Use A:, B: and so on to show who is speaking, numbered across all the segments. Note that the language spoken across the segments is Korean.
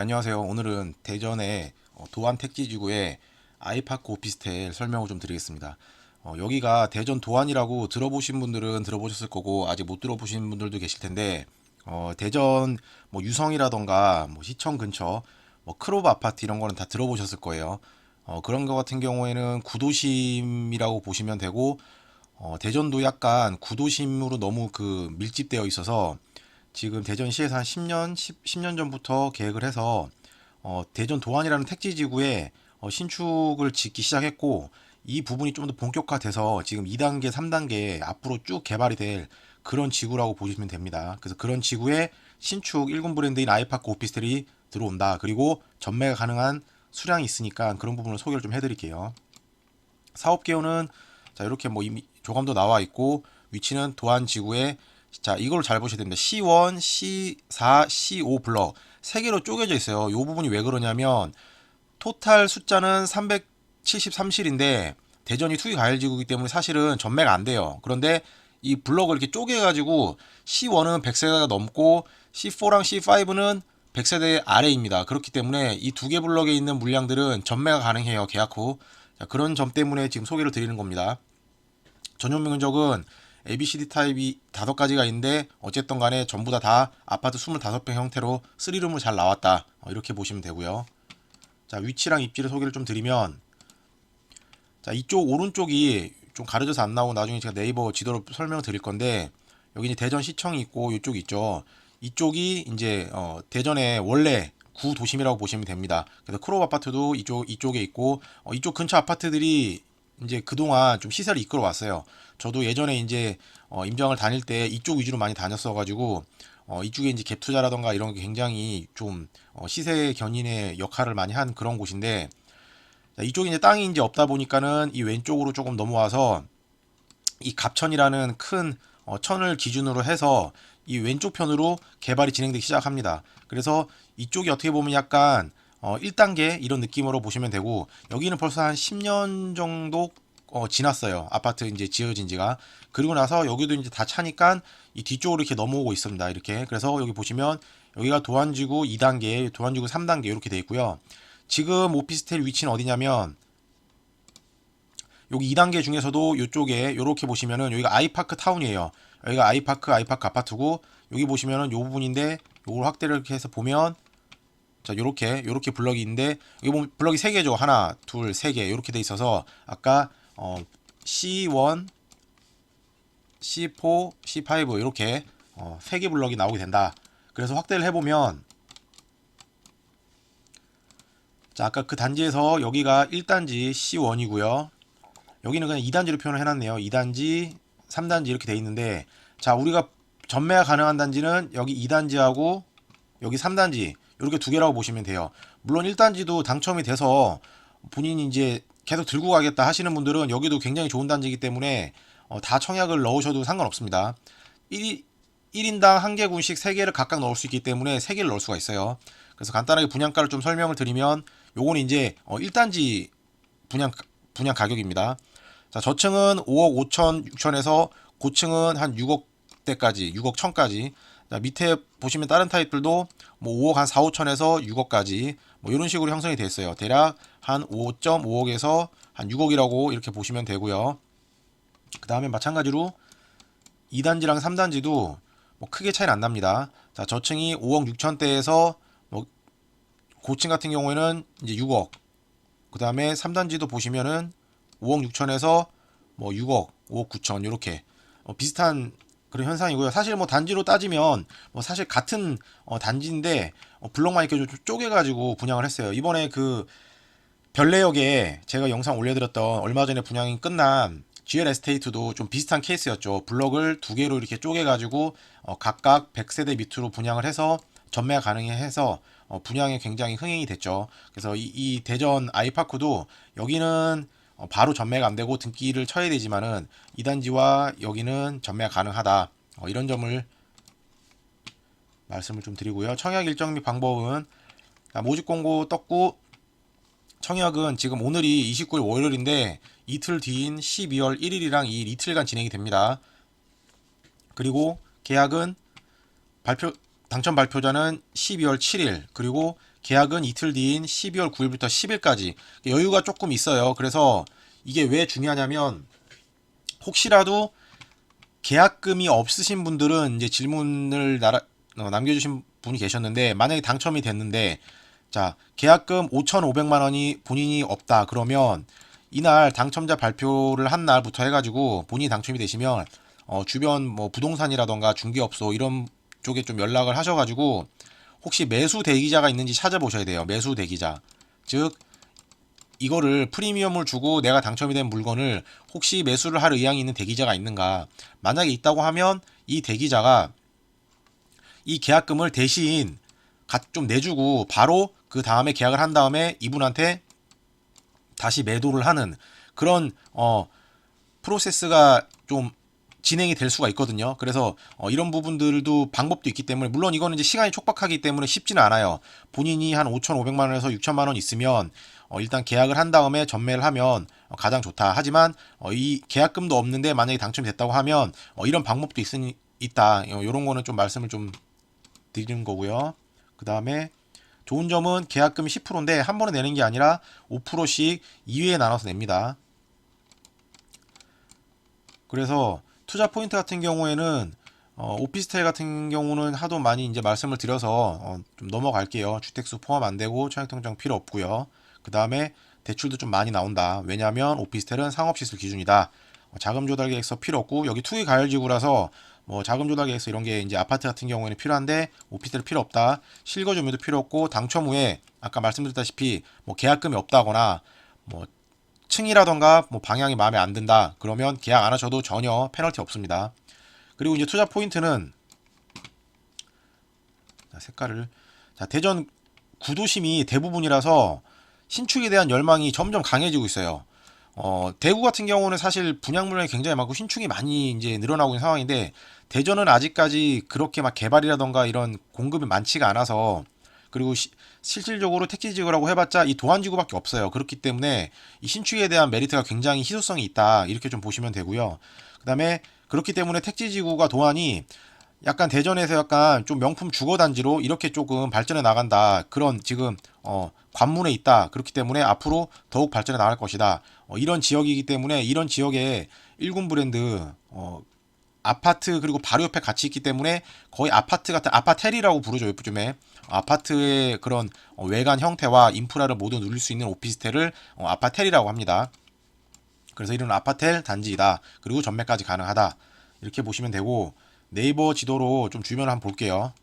A: 안녕하세요. 오늘은 대전의 도안 택지지구의 아이파크 오피스텔 설명을 좀 드리겠습니다. 여기가 대전 도안이라고 들어보신 분들은 들어보셨을 거고 아직 못 들어보신 분들도 계실 텐데 대전 뭐 유성이라던가 뭐 시청 근처 뭐 크로브 아파트 이런 거는 다 들어보셨을 거예요. 그런 거 같은 경우에는 구도심이라고 보시면 되고 대전도 약간 구도심으로 너무 그 밀집되어 있어서 지금 대전시에서 한 10년 전부터 계획을 해서 대전 도안이라는 택지지구에 신축을 짓기 시작했고 이 부분이 좀 더 본격화돼서 지금 2단계, 3단계 앞으로 쭉 개발이 될 그런 지구라고 보시면 됩니다. 그래서 그런 지구에 신축 1군 브랜드인 아이파크 오피스텔이 들어온다. 그리고 전매가 가능한 수량이 있으니까 그런 부분을 소개를 좀 해드릴게요. 사업 개요는 자 이렇게 뭐 이미 조감도 나와 있고 위치는 도안 지구에 자 이걸 잘 보셔야 됩니다. C1, C4, C5 블럭 세 개로 쪼개져 있어요. 이 부분이 왜 그러냐면 토탈 숫자는 373실인데 대전이 투기 과열 지구이기 때문에 사실은 전매가 안 돼요. 그런데 이 블럭을 이렇게 쪼개가지고 C1은 100세대가 넘고 C4랑 C5는 100세대 아래입니다. 그렇기 때문에 이 두 개 블럭에 있는 물량들은 전매가 가능해요. 계약 후. 자, 그런 점 때문에 지금 소개를 드리는 겁니다. 전용 면적은 ABCD 타입이 5가지가 있는데 어쨌든 간에 전부 다 아파트 25평 형태로 3룸으로 잘 나왔다. 이렇게 보시면 되고요. 자, 위치랑 입지를 소개를 좀 드리면 자, 이쪽 오른쪽이 좀 가려져서 안 나오고 나중에 제가 네이버 지도로 설명을 드릴 건데 여기 이제 대전 시청이 있고 이쪽 있죠. 이쪽이 이제 대전의 원래 구 도심이라고 보시면 됩니다. 그래서 크롭 아파트도 이쪽에 있고 이쪽 근처 아파트들이 이제 그동안 좀 시세를 이끌어 왔어요. 저도 예전에 이제 임장을 다닐 때 이쪽 위주로 많이 다녔어 가지고 이쪽에 이제 갭 투자라던가 이런 게 굉장히 좀 시세 견인의 역할을 많이 한 그런 곳인데 자, 이쪽에 이제 땅이 이제 없다 보니까는 이 왼쪽으로 조금 넘어와서 이 갑천이라는 큰 천을 기준으로 해서 이 왼쪽 편으로 개발이 진행되기 시작합니다. 그래서 이쪽이 어떻게 보면 약간 1단계 이런 느낌으로 보시면 되고 여기는 벌써 한 10년 정도 지났어요. 아파트 이제 지어진 지가. 그리고 나서 여기도 이제 다 차니까 이 뒤쪽으로 이렇게 넘어오고 있습니다. 이렇게. 그래서 여기 보시면 여기가 도안지구 2단계, 도안지구 3단계 이렇게 돼 있고요. 지금 오피스텔 위치는 어디냐면 여기 2단계 중에서도 이쪽에 이렇게 보시면은 여기가 아이파크 타운이에요. 여기가 아이파크 아파트고 여기 보시면은 요 부분인데 요걸 확대를 이렇게 해서 보면 자 요렇게 블럭이 있는데 여기 보면 블럭이 3개죠. 하나, 둘, 3개 이렇게 돼 있어서 아까 C1, C4, C5 이렇게 3개 블럭이 나오게 된다. 그래서 확대를 해보면 자 아까 그 단지에서 여기가 1단지 C1이고요. 여기는 그냥 2단지로 표현을 해놨네요. 2단지, 3단지 이렇게 돼 있는데 자 우리가 전매가 가능한 단지는 여기 2단지하고 여기 3단지 이렇게 두 개라고 보시면 돼요. 물론 1단지도 당첨이 돼서 본인이 이제 계속 들고 가겠다 하시는 분들은 여기도 굉장히 좋은 단지이기 때문에 다 청약을 넣으셔도 상관없습니다. 1인당 한 개군씩 3개를 각각 넣을 수 있기 때문에 3개를 넣을 수가 있어요. 그래서 간단하게 분양가를 좀 설명을 드리면 요거는 이제 1단지 분양 가격입니다. 자, 저층은 5억 5천 6천에서 고층은 한 6억대까지 6억 1천까지. 자, 밑에 보시면 다른 타입들도 뭐 5억 한 4, 5천에서 6억까지 뭐 이런 식으로 형성이 되어 있어요. 대략 한 5.5억에서 한 6억이라고 이렇게 보시면 되고요. 그 다음에 마찬가지로 2단지랑 3단지도 뭐 크게 차이는 안 납니다. 자, 저층이 5억 6천대에서 뭐 고층 같은 경우에는 이제 6억. 그 다음에 3단지도 보시면은 5억 6천에서 뭐 6억, 5억 9천 이렇게 비슷한 그런 현상이고요. 사실 뭐 단지로 따지면 뭐 사실 같은 단지인데 블록만 이렇게 좀 쪼개가지고 분양을 했어요. 이번에 그 별내역에 제가 영상 올려드렸던 얼마 전에 분양이 끝난 GL 에스테이트도 좀 비슷한 케이스였죠. 블럭을 두 개로 이렇게 쪼개가지고 각각 100세대 밑으로 분양을 해서 전매가 가능해서 분양에 굉장히 흥행이 됐죠. 그래서 이 대전 아이파크도 여기는 바로 전매가 안 되고 등기를 쳐야 되지만은 이 단지와 여기는 전매가 가능하다. 이런 점을 말씀을 좀 드리고요. 청약 일정 및 방법은 모집 공고 떴고 청약은 지금 오늘이 29일 월요일인데 이틀 뒤인 12월 1일이랑 이 이틀간 진행이 됩니다. 그리고 계약은 당첨 발표자는 12월 7일 그리고 계약은 이틀 뒤인 12월 9일부터 10일까지 여유가 조금 있어요. 그래서 이게 왜 중요하냐면 혹시라도 계약금이 없으신 분들은 이제 질문을 남겨주신 분이 계셨는데, 만약에 당첨이 됐는데 자, 계약금 5,500만 원이 본인이 없다 그러면 이날 당첨자 발표를 한 날부터 해가지고 본인이 당첨이 되시면 주변 뭐 부동산이라던가 중개업소 이런 쪽에 좀 연락을 하셔가지고 혹시 매수 대기자가 있는지 찾아보셔야 돼요. 매수 대기자. 즉 이거를 프리미엄을 주고 내가 당첨이 된 물건을 혹시 매수를 할 의향이 있는 대기자가 있는가. 만약에 있다고 하면 이 대기자가 이 계약금을 대신 좀 내주고 바로 그 다음에 계약을 한 다음에 이분한테 다시 매도를 하는 그런 프로세스가 좀 진행이 될 수가 있거든요. 그래서 이런 부분들도 방법도 있기 때문에, 물론 이거는 이제 시간이 촉박하기 때문에 쉽지는 않아요. 본인이 한 5,500만 원에서 6천만 원 있으면 일단 계약을 한 다음에 전매를 하면 가장 좋다. 하지만 이 계약금도 없는데 만약에 당첨이 됐다고 하면 이런 방법도 있다. 이런 거는 좀 말씀을 좀 드리는 거고요. 그 다음에 좋은 점은 계약금이 10%인데 한 번에 내는 게 아니라 5%씩 2회에 나눠서 냅니다. 그래서 투자 포인트 같은 경우에는 오피스텔 같은 경우는 하도 많이 이제 말씀을 드려서 좀 넘어갈게요. 주택수 포함 안 되고 청약통장 필요 없고요. 그 다음에 대출도 좀 많이 나온다. 왜냐하면 오피스텔은 상업시설 기준이다. 자금 조달 계획서 필요 없고, 여기 투기 가열지구라서 뭐 자금 조달 계획서 이런 게 이제 아파트 같은 경우에는 필요한데 오피스텔 필요 없다. 실거주민도 필요 없고, 당첨 후에 아까 말씀드렸다시피 뭐 계약금이 없다거나 뭐 층이라던가 뭐 방향이 마음에 안 든다 그러면 계약 안 하셔도 전혀 페널티 없습니다. 그리고 이제 투자 포인트는 색깔을 대전 구도심이 대부분이라서 신축에 대한 열망이 점점 강해지고 있어요. 대구 같은 경우는 사실 분양 물량이 굉장히 많고 신축이 많이 이제 늘어나고 있는 상황인데, 대전은 아직까지 그렇게 막 개발이라던가 이런 공급이 많지가 않아서, 그리고 실질적으로 택지지구라고 해봤자 이 도안지구밖에 없어요. 그렇기 때문에 이 신축에 대한 메리트가 굉장히 희소성이 있다 이렇게 좀 보시면 되고요. 그 다음에 그렇기 때문에 택지지구가 도안이 약간 대전에서 약간 좀 명품 주거단지로 이렇게 조금 발전해 나간다, 그런 지금 관문에 있다. 그렇기 때문에 앞으로 더욱 발전해 나갈 것이다. 이런 지역이기 때문에 이런 지역에 1군 브랜드 아파트 그리고 바로 옆에 같이 있기 때문에 거의 아파트 같은 아파텔이라고 부르죠. 요즘에 아파트의 그런 외관 형태와 인프라를 모두 누릴 수 있는 오피스텔을 아파텔이라고 합니다. 그래서 이런 아파텔 단지이다. 그리고 전매까지 가능하다. 이렇게 보시면 되고, 네이버 지도로 좀 주변을 한번 볼게요.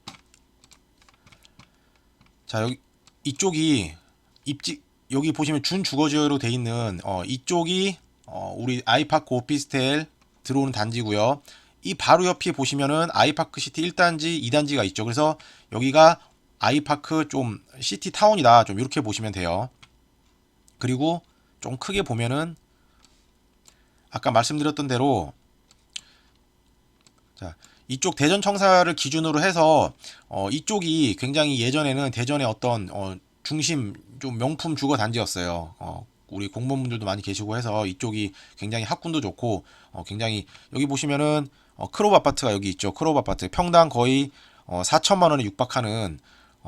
A: 자, 여기 이쪽이 입지, 여기 보시면 준주거지역으로 돼 있는 이쪽이 우리 아이파크 오피스텔 들어오는 단지고요. 이 바로 옆에 보시면은 아이파크 시티 1단지, 2단지가 있죠. 그래서 여기가 아이파크 좀 시티 타운이다. 좀 이렇게 보시면 돼요. 그리고 좀 크게 보면은 아까 말씀드렸던 대로 자, 이쪽 대전 청사를 기준으로 해서 이쪽이 굉장히 예전에는 대전의 어떤 중심 좀 명품 주거 단지였어요. 우리 공무원분들도 많이 계시고 해서 이쪽이 굉장히 학군도 좋고 굉장히, 여기 보시면은 크롭 아파트가 여기 있죠. 크롭 아파트 평당 거의 4천만 원에 육박하는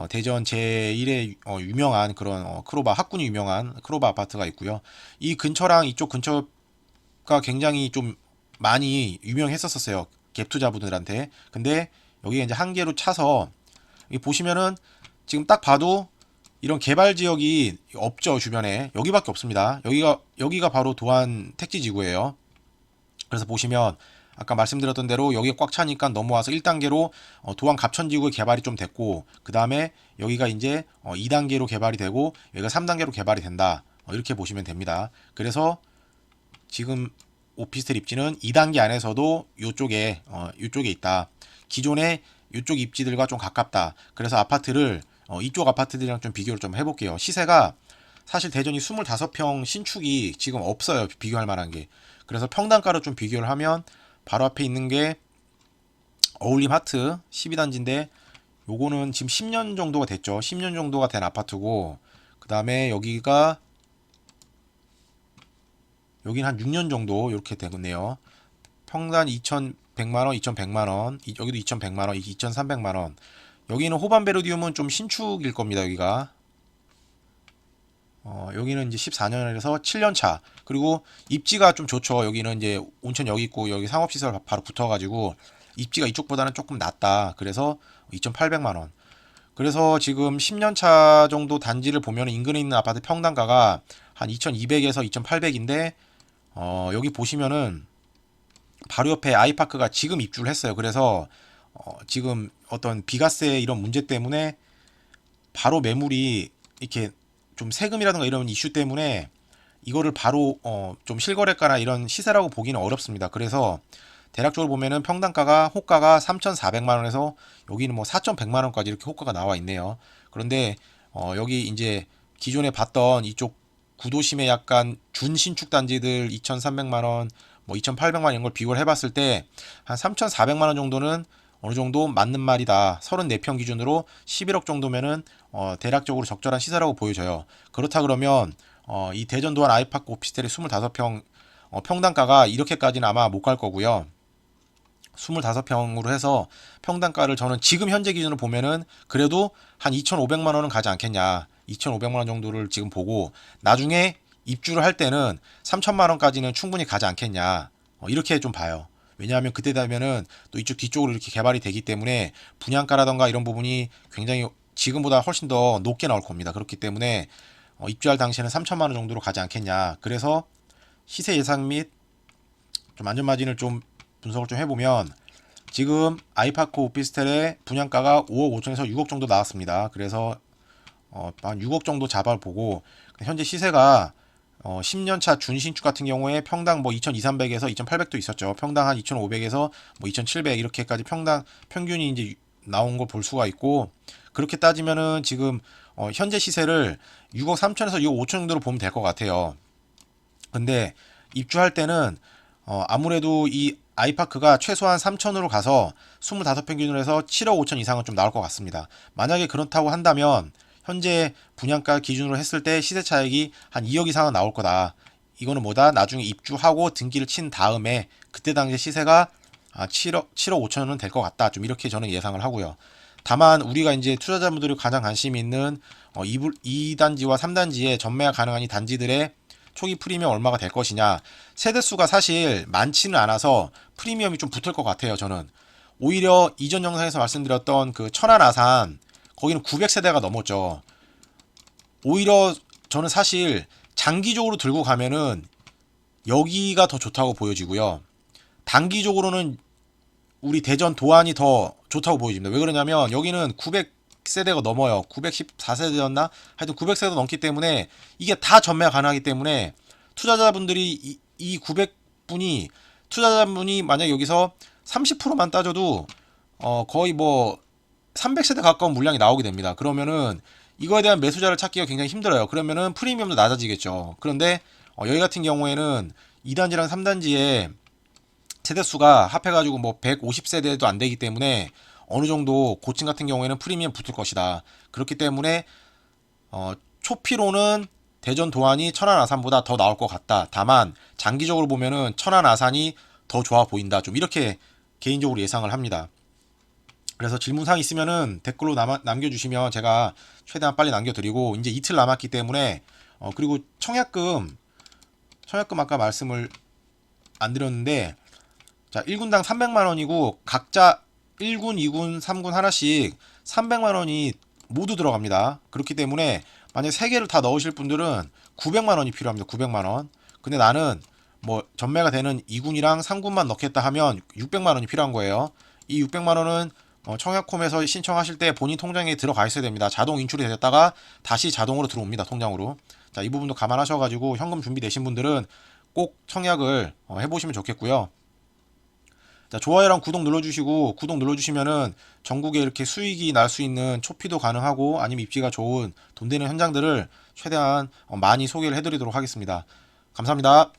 A: 대전 제1의 유명한 그런 크로바 학군이 유명한 크로바 아파트가 있고요. 이 근처랑 이쪽 근처가 굉장히 좀 많이 유명했었어요. 갭 투자분들한테. 근데 여기가 이제 한 개로 차서 보시면은 지금 딱 봐도 이런 개발 지역이 없죠. 주변에 여기밖에 없습니다. 여기가 바로 도안 택지지구예요. 그래서 보시면 아까 말씀드렸던 대로 여기가 꽉 차니까 넘어와서 1단계로 도안 갑천지구의 개발이 좀 됐고, 그 다음에 여기가 이제 2단계로 개발이 되고 여기가 3단계로 개발이 된다. 이렇게 보시면 됩니다. 그래서 지금 오피스텔 입지는 2단계 안에서도 요쪽에 있다. 기존의 이쪽 입지들과 좀 가깝다. 그래서 아파트를 이쪽 아파트들이랑 좀 비교를 좀 해볼게요. 시세가 사실 대전이 25평 신축이 지금 없어요. 비교할 만한 게. 그래서 평당가로 좀 비교를 하면 바로 앞에 있는 게 어울림 하트 12단지인데 요거는 지금 10년 정도가 됐죠. 10년 정도가 된 아파트고, 그 다음에 여기는 한 6년 정도 이렇게 되겠네요. 평당 2,100만원, 2,100만원, 여기도 2,100만원, 2,300만원. 여기는 호반베르디움은 좀 신축일 겁니다. 여기가 여기는 이제 14년에서 7년 차. 그리고 입지가 좀 좋죠. 여기는 이제 온천 여기 있고 여기 상업시설 바로 붙어가지고 입지가 이쪽보다는 조금 낫다. 그래서 2,800만 원. 그래서 지금 10년 차 정도 단지를 보면 인근에 있는 아파트 평당가가 한 2,200에서 2,800인데 여기 보시면은 바로 옆에 아이파크가 지금 입주를 했어요. 그래서 지금 어떤 비과세 이런 문제 때문에 바로 매물이 이렇게 좀 세금이라든가 이런 이슈 때문에 이거를 바로 좀 실거래가나 이런 시세라고 보기는 어렵습니다. 그래서 대략적으로 보면은 평당가가 호가가 3,400만 원에서 여기는 뭐 4,100만 원까지 이렇게 호가가 나와 있네요. 그런데 여기 이제 기존에 봤던 이쪽 구도심의 약간 준신축 단지들 2,300만 원, 뭐 2,800만 원 이런 걸 비교를 해봤을 때 한 3,400만 원 정도는 어느 정도 맞는 말이다. 34평 기준으로 11억 정도면은 대략적으로 적절한 시세라고 보여져요. 그렇다 그러면 이 대전 도안 아이파크 오피스텔의 25평 평당가가 이렇게까지는 아마 못 갈 거고요. 25평으로 해서 평당가를 저는 지금 현재 기준으로 보면은 그래도 한 2,500만 원은 가지 않겠냐. 2,500만 원 정도를 지금 보고 나중에 입주를 할 때는 3,000만 원까지는 충분히 가지 않겠냐. 이렇게 좀 봐요. 왜냐하면 그때 되면은 또 이쪽 뒤쪽으로 이렇게 개발이 되기 때문에 분양가라던가 이런 부분이 굉장히 지금보다 훨씬 더 높게 나올 겁니다. 그렇기 때문에 입주할 당시에는 3,000만 원 정도로 가지 않겠냐. 그래서 시세 예상 및 좀 안전마진을 좀 분석을 좀 해보면 지금 아이파크 오피스텔의 분양가가 5억 5천에서 6억 정도 나왔습니다. 그래서 한 6억 정도 잡아보고 현재 시세가 10년차 준신축 같은 경우에 평당 뭐 2,200에서 2,800도 있었죠. 평당 한 2,500에서 뭐 2,700 이렇게까지 평당 평균이 이제 나온 걸 볼 수가 있고 그렇게 따지면은 지금 현재 시세를 6억 3천에서 6억 5천 정도로 보면 될 것 같아요. 근데 입주할 때는 아무래도 이 아이파크가 최소한 3천으로 가서 25평 기준으로 해서 7억 5천 이상은 좀 나올 것 같습니다. 만약에 그렇다고 한다면 현재 분양가 기준으로 했을 때 시세 차익이 한 2억 이상은 나올 거다. 이거는 뭐다? 나중에 입주하고 등기를 친 다음에 그때 당시 시세가 7억 5천은 될 것 같다. 좀 이렇게 저는 예상을 하고요. 다만 우리가 이제 투자자분들이 가장 관심이 있는 2단지와 3단지에 전매가 가능한 이 단지들의 초기 프리미엄 얼마가 될 것이냐. 세대수가 사실 많지는 않아서 프리미엄이 좀 붙을 것 같아요. 저는 오히려 이전 영상에서 말씀드렸던 그 천안 아산 거기는 900세대가 넘었죠. 오히려 저는 사실 장기적으로 들고 가면은 여기가 더 좋다고 보여지고요. 단기적으로는 우리 대전 도안이 더 좋다고 보여집니다. 왜 그러냐면 여기는 900세대가 넘어요. 914세대였나? 하여튼 900세대가 넘기 때문에 이게 다 전매가 가능하기 때문에 투자자분들이 이 900분이 투자자분이 만약 여기서 30%만 따져도 거의 뭐 300세대 가까운 물량이 나오게 됩니다. 그러면은 이거에 대한 매수자를 찾기가 굉장히 힘들어요. 그러면은 프리미엄도 낮아지겠죠. 그런데 여기 같은 경우에는 2단지랑 3단지에 세대수가 합해가지고 뭐 150세대도 안 되기 때문에 어느 정도 고층 같은 경우에는 프리미엄 붙을 것이다. 그렇기 때문에 초피로는 대전 도안이 천안 아산보다 더 나올 것 같다. 다만 장기적으로 보면은 천안 아산이 더 좋아 보인다. 좀 이렇게 개인적으로 예상을 합니다. 그래서 질문사항 있으면은 댓글로 남겨주시면 제가 최대한 빨리 남겨드리고 이제 이틀 남았기 때문에 그리고 청약금 아까 말씀을 안 드렸는데 자 1군당 300만원이고 각자 1군, 2군, 3군 하나씩 300만원이 모두 들어갑니다. 그렇기 때문에 만약 3개를 다 넣으실 분들은 900만원이 필요합니다. 900만원. 근데 나는 뭐 전매가 되는 2군이랑 3군만 넣겠다 하면 600만원이 필요한 거예요. 이 600만원은 청약홈에서 신청하실 때 본인 통장에 들어가 있어야 됩니다. 자동 인출이 되었다가 다시 자동으로 들어옵니다. 통장으로. 자, 이 부분도 감안하셔가지고 현금 준비되신 분들은 꼭 청약을 해보시면 좋겠고요. 자, 좋아요랑 구독 눌러주시고 구독 눌러주시면은 전국에 이렇게 수익이 날 수 있는 초피도 가능하고 아니면 입지가 좋은 돈 되는 현장들을 최대한 많이 소개를 해드리도록 하겠습니다. 감사합니다.